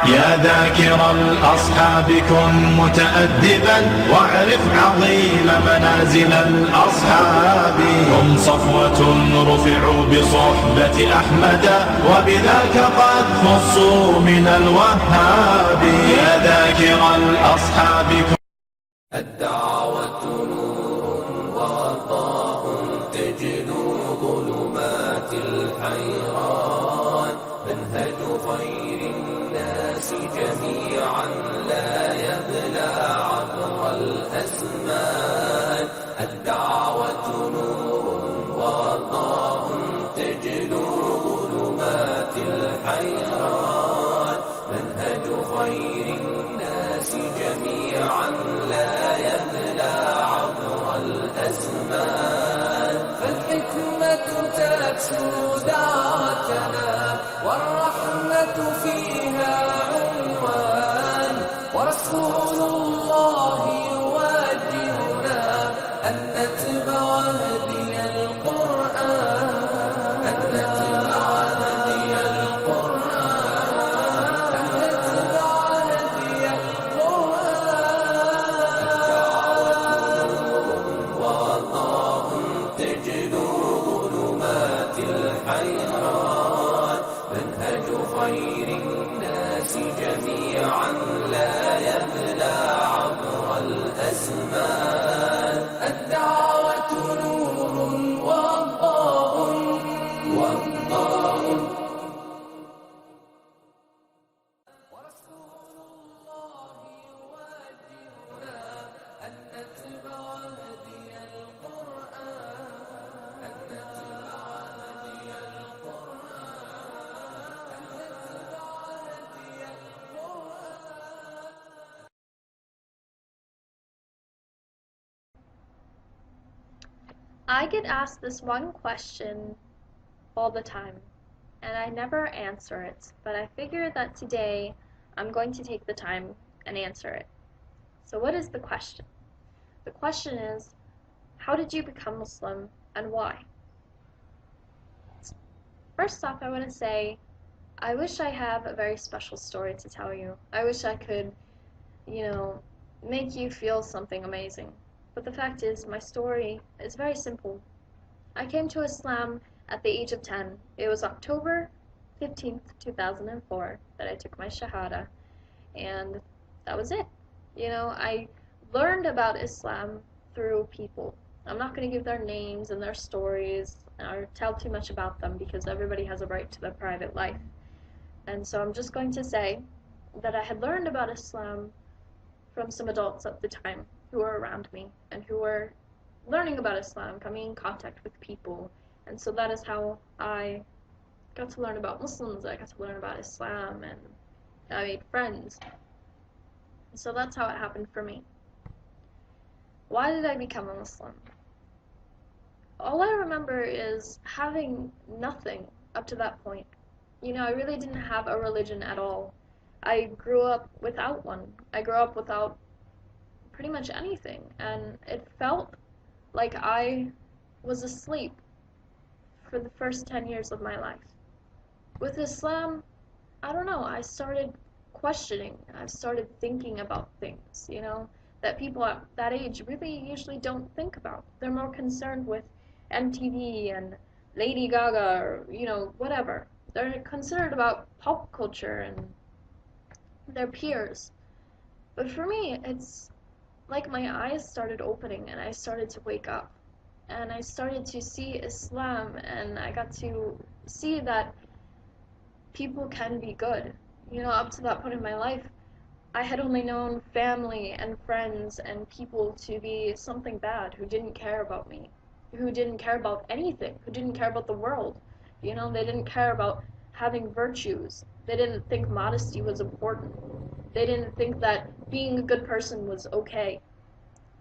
يا ذاكر الأصحاب كن متأدبا واعرف عظيم منازل الأصحاب هم صفوة رفعوا بصحبة أحمد وبذاك قد خصوا من الوهاب يا ذاكر الأصحاب كن الدعوة نور وضاء تجلو ظلمات الحيران منهج خير الناس جميعا لا يبلى عبر الأزمان الدعوة نور وضاء تجلو ظلمات الحيران منهج خير الناس جميعا لا يبلى عبر الأزمان فالحكمة تكسو دعوتنا والرحمة فيها عنوان ورسول الله يوجهنا أن نتبع هدي القرآن أن نتبع هدي القرآن أن نتبع هدي القرآن وضاء تجلو ظلمات الحيران منهج خير الناس جميعا لا يبلى عبر الأزمان الدعوة نور وضاء ورسول الله يوجهنا أن نتبع هدي القرآن أن نتبع هدي القرآن أن نتبع هدي القرآن. I get asked this one question all the time, and I never answer it, but I figure that today I'm going to take the time and answer it. So what is the question? The question is, how did you become Muslim and why? First off, I want to say, I wish I have a very special story to tell you. I wish I could, make you feel something amazing. But the fact is, my story is very simple. I came to Islam at the age of 10. It was October 15th, 2004 that I took my Shahada, and that was it. I learned about Islam through people. I'm not going to give their names and their stories or tell too much about them because everybody has a right to their private life. And so I'm just going to say that I had learned about Islam from some adults at the time who were around me and who were learning about Islam, coming in contact with people. And so that is how I got to learn about Muslims, I got to learn about Islam, and I made friends. So that's how it happened for me. Why did I become a Muslim? All I remember is having nothing up to that point. I really didn't have a religion at all. I grew up without one. I grew up without pretty much anything, and it felt like I was asleep for the first 10 years of my life. With Islam, I don't know, I started questioning, I started thinking about things, that people at that age really usually don't think about. They're more concerned with MTV and Lady GaGa or, whatever. They're concerned about pop culture and their peers. But for me, it's like my eyes started opening and I started to wake up. And I started to see Islam, and I got to see that people can be good. Up to that point in my life, I had only known family and friends and people to be something bad, who didn't care about me, who didn't care about anything, who didn't care about the world. They didn't care about having virtues. They didn't think modesty was important. They didn't think that being a good person was okay.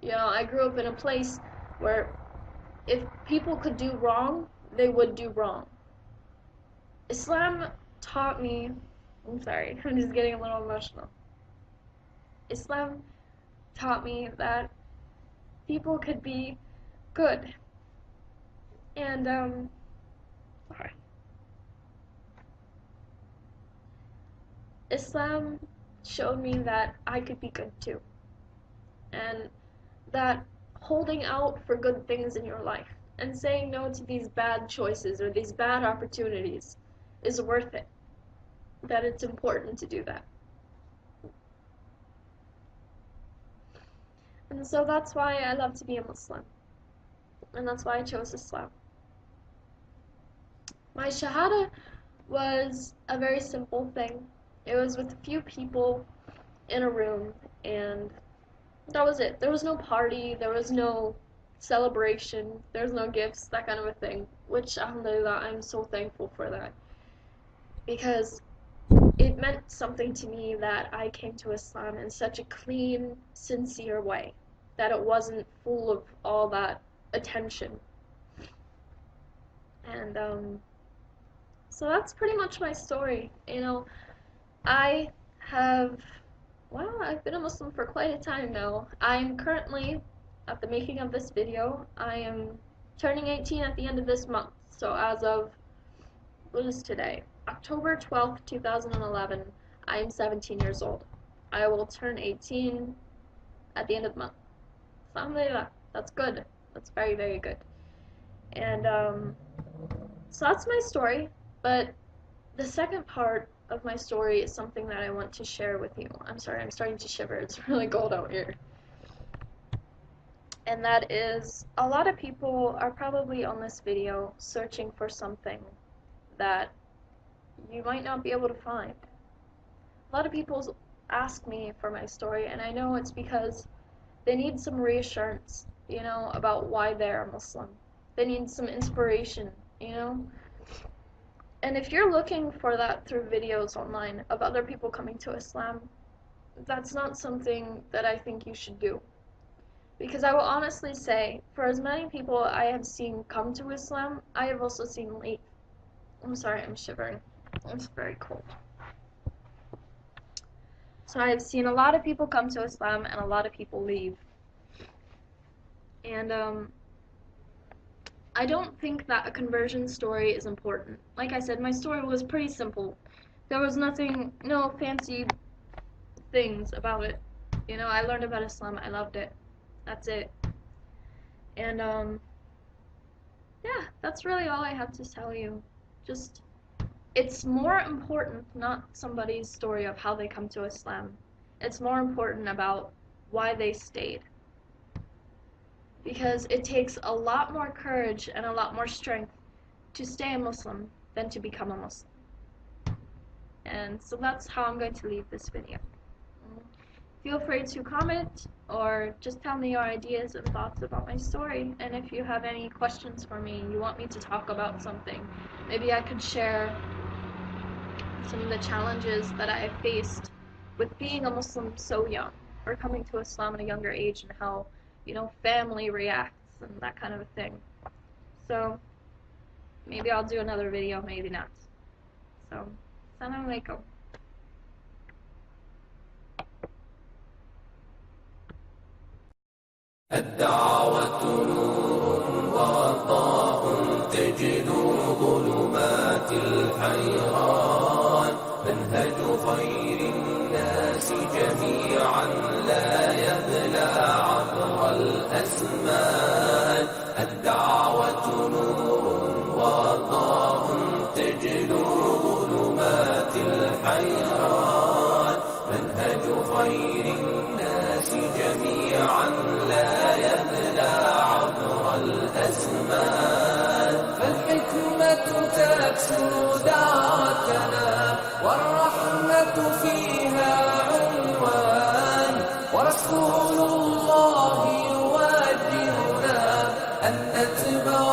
I grew up in a place where if people could do wrong, they would do wrong. Islam taught me, I'm sorry, I'm just getting a little emotional. Islam taught me that people could be good. And, sorry. Islam showed me that I could be good too, and that holding out for good things in your life and saying no to these bad choices or these bad opportunities is worth it, that it's important to do that. And so that's why I love to be a Muslim, and that's why I chose Islam. My Shahada was a very simple thing. It was with a few people in a room, and that was it. There was no party, there was no celebration, there was no gifts, that kind of a thing, which, alhamdulillah, I'm so thankful for that, because it meant something to me that I came to Islam in such a clean, sincere way, that it wasn't full of all that attention. And so that's pretty much my story. You know, I've been a Muslim for quite a time now. I'm currently, at the making of this video, I am turning 18 at the end of this month. So as of, what is today? October 12th, 2011, I am 17 years old. I will turn 18 at the end of the month. Alhamdulillah, that's good. That's very, very good. And so that's my story, but the second part of my story is something that I want to share with you. I'm sorry, I'm starting to shiver. It's really cold out here. And that is, a lot of people are probably on this video searching for something that you might not be able to find. A lot of people ask me for my story, and I know it's because they need some reassurance, you know, about why they're a Muslim. They need some inspiration, you know. And if you're looking for that through videos online of other people coming to Islam, that's not something that I think you should do. Because I will honestly say, for as many people I have seen come to Islam, I have also seen leave. I'm sorry, I'm shivering. It's very cold. So I have seen a lot of people come to Islam and a lot of people leave. And I don't think that a conversion story is important. Like I said, my story was pretty simple. There was nothing, no fancy things about it. You know, I learned about Islam, I loved it. That's it. And yeah, that's really all I have to tell you. Just, it's more important not somebody's story of how they come to Islam. It's more important about why they stayed. Because it takes a lot more courage and a lot more strength to stay a Muslim than to become a Muslim. And so that's how I'm going to leave this video. Feel free to comment or just tell me your ideas and thoughts about my story. And if you have any questions for me, you want me to talk about something, maybe I could share some of the challenges that I have faced with being a Muslim so young, or coming to Islam at a younger age, and how, you know, family reacts and that kind of a thing. So maybe I'll do another video, maybe not. So, Assalamu alaikum. الدعوة نور وضاء تجلو ظلمات الحيران منهج خير الناس جميعا لا يبلى عبر الأزمان الدعوة نور وضاء تجلو ظلمات الحيران منهج خير الناس جميعا لا يبلى عبر الأزمان فالحكمة تكسو دعوتنا والرحمة فيها عنوان ورسول الله يوجهنا أن نتبع